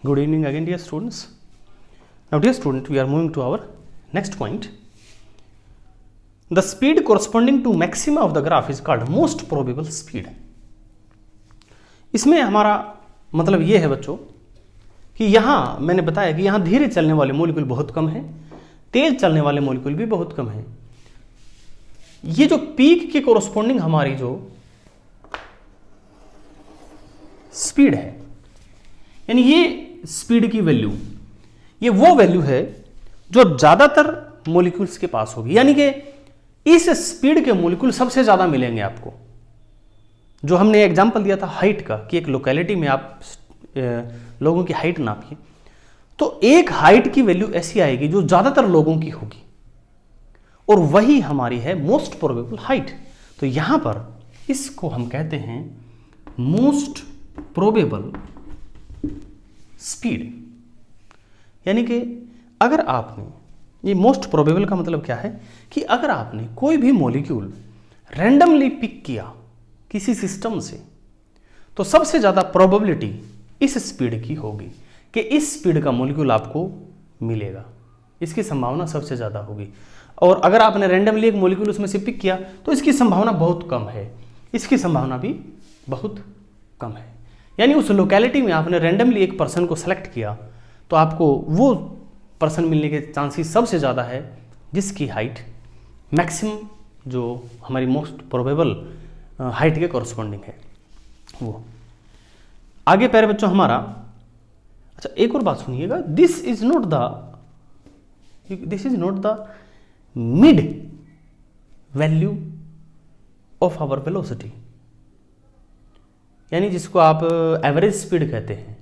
Good evening again, dear students. Now, dear student, we are moving to our next point. The speed corresponding to maxima of the graph is called most probable speed. इसमें हमारा मतलब ये है बच्चों कि यहाँ मैंने बताया कि यहाँ धीरे चलने वाले मॉलिक्यूल बहुत कम है, तेज चलने वाले मॉलिक्यूल भी बहुत कम है। ये जो पीक के कोरस्पॉन्डिंग हमारी जो स्पीड है, यानी ये स्पीड की वैल्यू, ये वो वैल्यू है जो ज्यादातर मॉलिक्यूल्स के पास होगी। यानी कि इस स्पीड के मॉलिक्यूल सबसे ज्यादा मिलेंगे आपको। जो हमने एग्जांपल दिया था हाइट का कि एक लोकेलिटी में आप लोगों की हाइट नापिए, तो एक हाइट की वैल्यू ऐसी आएगी जो ज्यादातर लोगों की होगी, और वही हमारी है मोस्ट प्रोबेबल हाइट। तो यहां पर इसको हम कहते हैं मोस्ट प्रोबेबल स्पीड। यानी कि अगर आपने, ये मोस्ट प्रोबेबल का मतलब क्या है कि अगर आपने कोई भी मॉलिक्यूल रैंडमली पिक किया किसी सिस्टम से, तो सबसे ज्यादा प्रोबेबिलिटी इस स्पीड की होगी कि इस स्पीड का मॉलिक्यूल आपको मिलेगा, इसकी संभावना सबसे ज्यादा होगी। और अगर आपने रैंडमली एक मॉलिक्यूल उसमें से पिक किया तो इसकी संभावना बहुत कम है, इसकी संभावना भी बहुत कम है। यानी उस लोकेलिटी में आपने रैंडमली एक पर्सन को सेलेक्ट किया तो आपको वो पर्सन मिलने के चांसेस सबसे ज़्यादा है जिसकी हाइट मैक्सिमम, जो हमारी मोस्ट प्रोबेबल हाइट के कॉरस्पॉन्डिंग है वो। आगे प्यारे बच्चों हमारा, अच्छा एक और बात सुनिएगा, this is not the mid value of our velocity, यानी जिसको आप एवरेज स्पीड कहते हैं।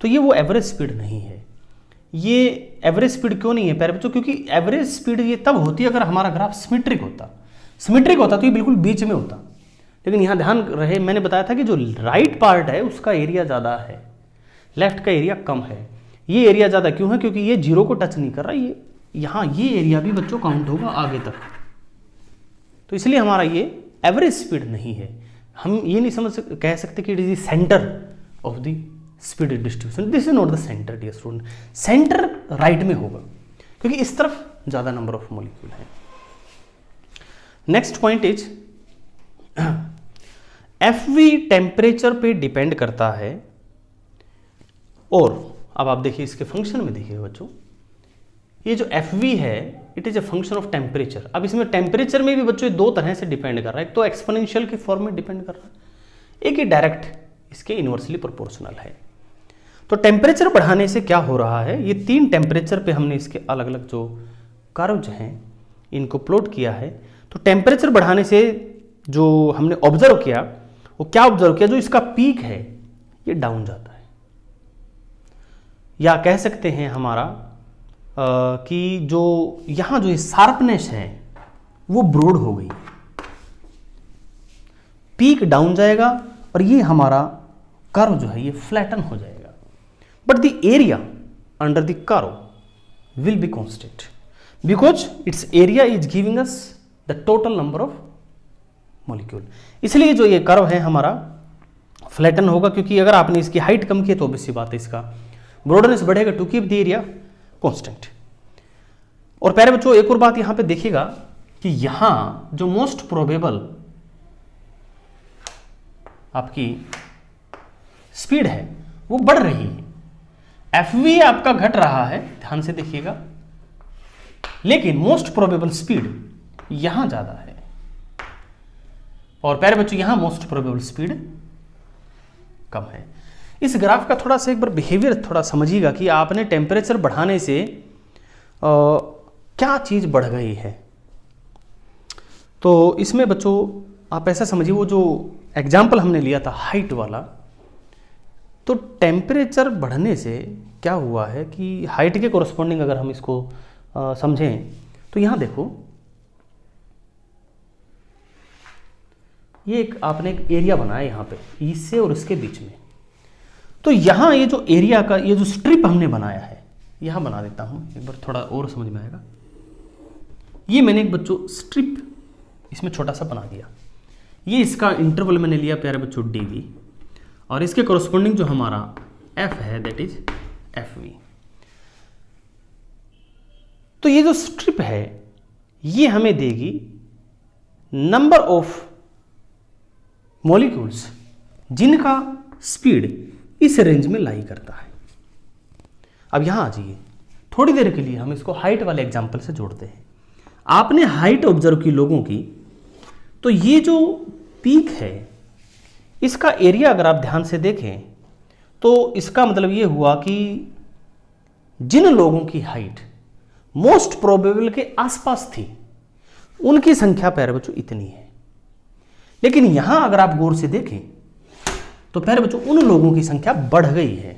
तो ये वो एवरेज स्पीड नहीं है। ये एवरेज स्पीड क्यों नहीं है प्यारे बच्चों? क्योंकि एवरेज स्पीड ये तब होती है अगर हमारा ग्राफ सिमेट्रिक होता। सिमेट्रिक होता तो ये बिल्कुल बीच में होता, लेकिन यहाँ ध्यान रहे मैंने बताया था कि जो राइट पार्ट है उसका एरिया ज़्यादा है, लेफ्ट का एरिया कम है। ये एरिया ज़्यादा क्यों है? क्योंकि ये जीरो को टच नहीं कर रहा, ये यहाँ ये एरिया भी बच्चों काउंट होगा आगे तक, तो इसलिए हमारा ये एवरेज स्पीड नहीं है। हम ये नहीं कह सकते कि it is the centre of the speed distribution. This is not the centre dear student. Centre right में होगा क्योंकि इस तरफ ज़्यादा नंबर ऑफ मॉलिक्यूल है। Next point is FV temperature पे डिपेंड करता है। और अब आप देखिए इसके फंक्शन में देखिए बच्चों, ये जो एफवी है it is a function of temperature. अब इसमें टेम्परेचर में भी बच्चों दो तरह से डिपेंड कर रहा है, एक तो एक्सपोनेंशियल के फॉर्म में डिपेंड कर रहा है, एक ही डायरेक्ट इसके इनवर्सली प्रोपोर्शनल है। तो टेम्परेचर बढ़ाने से क्या हो रहा है, ये तीन टेम्परेचर पे हमने इसके अलग अलग जो कर्व्स हैं इनको प्लॉट किया है। तो टेम्परेचर बढ़ाने से जो हमने ऑब्जर्व किया वो क्या ऑब्जर्व किया, जो इसका पीक है ये डाउन जाता है, या कह सकते हैं हमारा कि जो यहाँ जो शार्पनेस है वो ब्रॉड हो गई, पीक डाउन जाएगा और ये हमारा कर्व जो है ये फ्लैटन हो जाएगा। But the area under the curve will be constant because it's area is giving us the total number of molecule. इसलिए जो ये कर्व है हमारा फ्लैटन होगा, क्योंकि अगर आपने इसकी हाइट कम की तो ऑब्वियस बात है इसका ब्रॉडनेस बढ़ेगा to keep the area constant. और प्यारे बच्चों एक और बात यहां पे देखिएगा कि यहां जो मोस्ट प्रोबेबल आपकी स्पीड है वो बढ़ रही है, एफवी आपका घट रहा है, ध्यान से देखिएगा, लेकिन मोस्ट प्रोबेबल स्पीड यहां ज्यादा है। और प्यारे बच्चों यहां मोस्ट प्रोबेबल स्पीड कम है। इस ग्राफ का थोड़ा सा एक बार बिहेवियर थोड़ा समझिएगा कि आपने टेम्परेचर बढ़ाने से क्या चीज़ बढ़ गई है। तो इसमें बच्चों आप ऐसा समझिए, वो जो एग्जाम्पल हमने लिया था हाइट वाला, तो टेम्परेचर बढ़ने से क्या हुआ है कि हाइट के कोरस्पॉन्डिंग अगर हम इसको समझें तो यहाँ देखो, ये एक आपने एक एरिया बनाया यहाँ पे इससे और इसके बीच में। तो यहाँ ये जो एरिया का ये जो स्ट्रिप हमने बनाया है, यहाँ बना देता हूँ एक बार थोड़ा और समझ में आएगा। ये मैंने एक बच्चों स्ट्रिप इसमें छोटा सा बना दिया, ये इसका इंटरवल मैंने लिया प्यारे बच्चों dv, और इसके कोरस्पॉन्डिंग जो हमारा f है दैट इज FV। तो ये जो स्ट्रिप है ये हमें देगी नंबर ऑफ मॉलिक्यूल्स जिनका स्पीड इस रेंज में लाई करता है। अब यहां आ जाइए, थोड़ी देर के लिए हम इसको हाइट वाले एग्जांपल से जोड़ते हैं। आपने हाइट ऑब्जर्व की लोगों की, तो ये जो पीक है इसका एरिया अगर आप ध्यान से देखें तो इसका मतलब ये हुआ कि जिन लोगों की हाइट मोस्ट प्रोबेबल के आसपास थी उनकी संख्या प्यारे बच्चों इतनी है। लेकिन यहां अगर आप गौर से देखें तो प्यारे बच्चों उन लोगों की संख्या बढ़ गई है।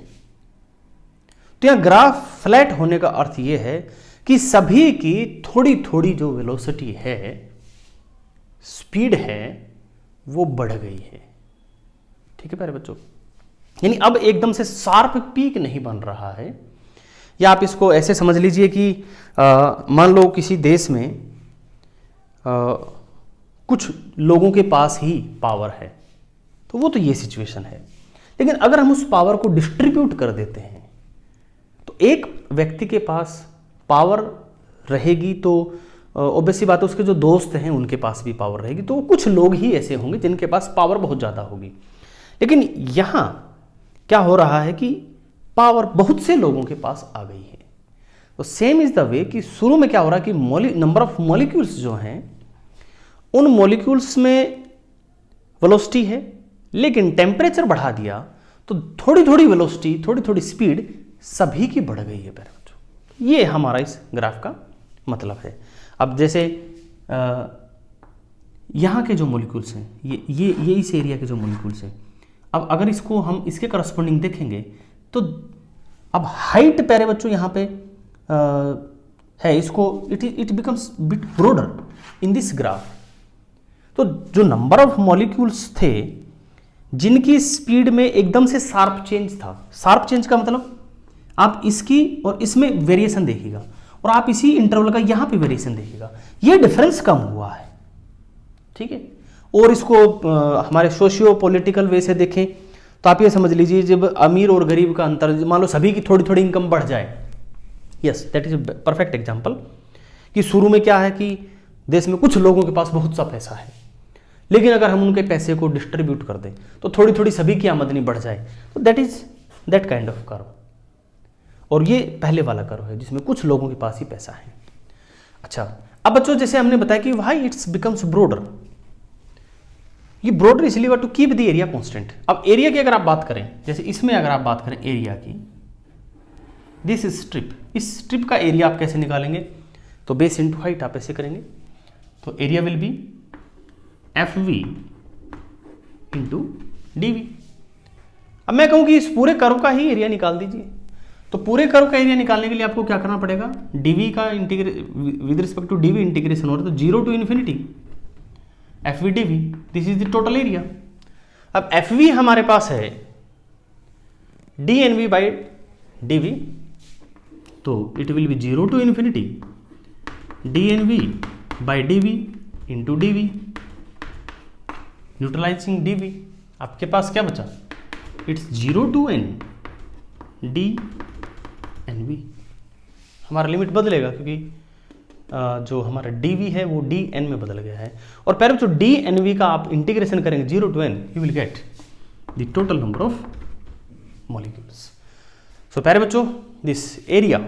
तो यहां ग्राफ फ्लैट होने का अर्थ यह है कि सभी की थोड़ी थोड़ी जो वेलोसिटी है, स्पीड है, वो बढ़ गई है। ठीक है प्यारे बच्चों, यानी अब एकदम से शार्प पीक नहीं बन रहा है। या आप इसको ऐसे समझ लीजिए कि मान लो किसी देश में कुछ लोगों के पास ही पावर है, तो वो तो ये सिचुएशन है। लेकिन अगर हम उस पावर को डिस्ट्रीब्यूट कर देते हैं तो एक व्यक्ति के पास पावर रहेगी तो ऑब्वियसली बात है उसके जो दोस्त हैं उनके पास भी पावर रहेगी, तो कुछ लोग ही ऐसे होंगे जिनके पास पावर बहुत ज़्यादा होगी। लेकिन यहाँ क्या हो रहा है कि पावर बहुत से लोगों के पास आ गई है। तो सेम इज द वे कि शुरू में क्या हो रहा है कि नंबर ऑफ मॉलिक्यूल्स जो हैं उन मॉलिक्यूल्स में वेलोसिटी है, लेकिन टेम्परेचर बढ़ा दिया तो थोड़ी थोड़ी वेलोसिटी, थोड़ी थोड़ी स्पीड सभी की बढ़ गई है प्यारे बच्चों। ये हमारा इस ग्राफ का मतलब है। अब जैसे यहाँ के जो मॉलिक्यूल्स हैं, ये इस एरिया के जो मॉलिक्यूल्स हैं, अब अगर इसको हम इसके करस्पॉन्डिंग देखेंगे तो अब हाइट प्यारे बच्चों यहाँ पे है, इसको it becomes bit broader in this graph. तो जो नंबर ऑफ मॉलिक्यूल्स थे जिनकी स्पीड में एकदम से शार्प चेंज था, शार्प चेंज का मतलब आप इसकी और इसमें वेरिएशन देखिएगा और आप इसी इंटरवल का यहाँ पे वेरिएशन देखिएगा, ये डिफरेंस कम हुआ है। ठीक है, और इसको हमारे सोशियो पॉलिटिकल वे से देखें तो आप ये समझ लीजिए जब अमीर और गरीब का अंतर, मान लो सभी की थोड़ी थोड़ी इनकम बढ़ जाए, yes that is a perfect example, कि शुरू में क्या है कि देश में कुछ लोगों के पास बहुत सा पैसा है, लेकिन अगर हम उनके पैसे को डिस्ट्रीब्यूट कर दें तो थोड़ी थोड़ी सभी की आमदनी बढ़ जाए, तो that is that kind of curve. और ये पहले वाला कर्व है जिसमें कुछ लोगों के पास ही पैसा है। अच्छा, अब बच्चों जैसे हमने बताया कि व्हाई इट्स बिकम्स ब्रॉडर, ये ब्रॉडर इसलिए हुआ to keep the area constant. अब एरिया की अगर आप बात करें, जैसे इसमें अगर आप बात करें एरिया की, दिस स्ट्रिप, इस स्ट्रिप का एरिया आप कैसे निकालेंगे, तो बेस इंटू हाइट आप ऐसे करेंगे, तो area will be FV into DV। अब मैं कहूं कि इस पूरे कर्व का ही एरिया निकाल दीजिए, तो पूरे कर्व का एरिया निकालने के लिए आपको क्या करना पड़ेगा, DV का with respect to DV integration हो रहा है, तो 0 to infinity FV DV, this is the total area. अब FV हमारे पास है DNV बाई DV, तो इट विल बी 0 to infinity DNV by DV into DV, neutralising DV। आपके पास क्या बचा, इट्स 0 टू N DNV। हमारा लिमिट बदलेगा क्योंकि जो हमारा DV है वो DN में बदल गया है। और पहले जो DNV का आप इंटीग्रेशन करेंगे 0 to N, you will get the total number of molecules. So प्यारे बच्चों, this area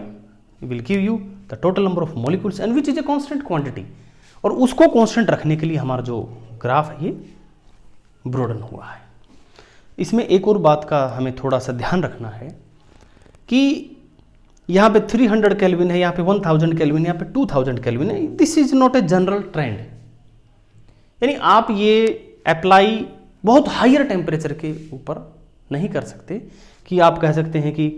will give you the total number of molecules and which is a constant quantity. और उसको कांस्टेंट रखने के लिए हमारा जो ग्राफ है ये ब्रॉडन हुआ है। इसमें एक और बात का हमें थोड़ा सा ध्यान रखना है कि यहाँ पे 300 केल्विन है, यहाँ पे 1000 केल्विन है, यहाँ पे 2000 केल्विन है। This is not a general trend, यानी आप ये अप्लाई बहुत हायर टेम्परेचर के ऊपर नहीं कर सकते कि आप कह सकते हैं कि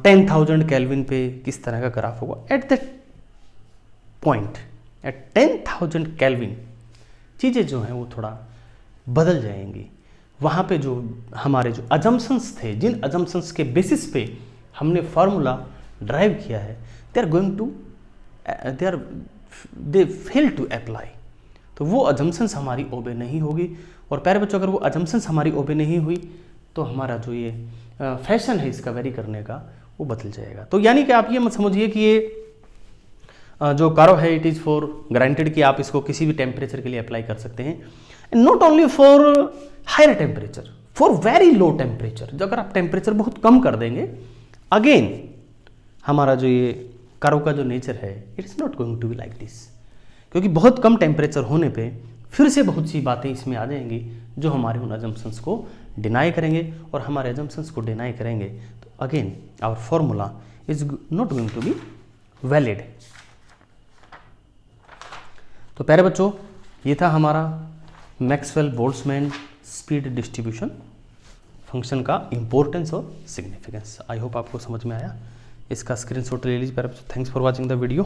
10,000 केल्विन पे किस तरह का ग्राफ होगा। At that point at 10,000 kelvin चीज़ें जो हैं वो थोड़ा बदल जाएंगी। वहाँ पे जो हमारे जो अजम्पशंस थे, जिन अजम्पशंस के बेसिस पे हमने फार्मूला ड्राइव किया है, दे फेल टू अप्लाई। तो वो अजम्पशंस हमारी ओबे नहीं होगी। और प्यारे बच्चों, अगर वो अजम्पशंस हमारी ओबे नहीं हुई तो हमारा जो ये फैशन है इसका वेरी करने का, वो बदल जाएगा। तो यानी कि आप ये मत समझिए कि ये जो कर्व है इट इज़ फॉर ग्रांटेड कि आप इसको किसी भी टेम्परेचर के लिए अप्लाई कर सकते हैं। Not only for higher temperature, for very low temperature, जो अगर आप टेम्परेचर बहुत कम कर देंगे, अगेन हमारा जो ये कर्व का जो नेचर है it is not going to be like this, क्योंकि बहुत कम टेम्परेचर होने पे फिर से बहुत सी बातें इसमें आ जाएंगी जो हमारे उन अजम्पशंस को डिनाई करेंगे, और हमारे अजम्पशंस को डिनाई करेंगे तो again our formula is not going to be valid. तो प्यारे बच्चों, ये था हमारा Maxwell Boltzmann speed distribution function का इंपॉर्टेंस और सिग्निफिकेंस। आई होप आपको समझ में आया। इसका स्क्रीनशॉट ले लीजिए प्यारे बच्चों। Thanks for watching the video.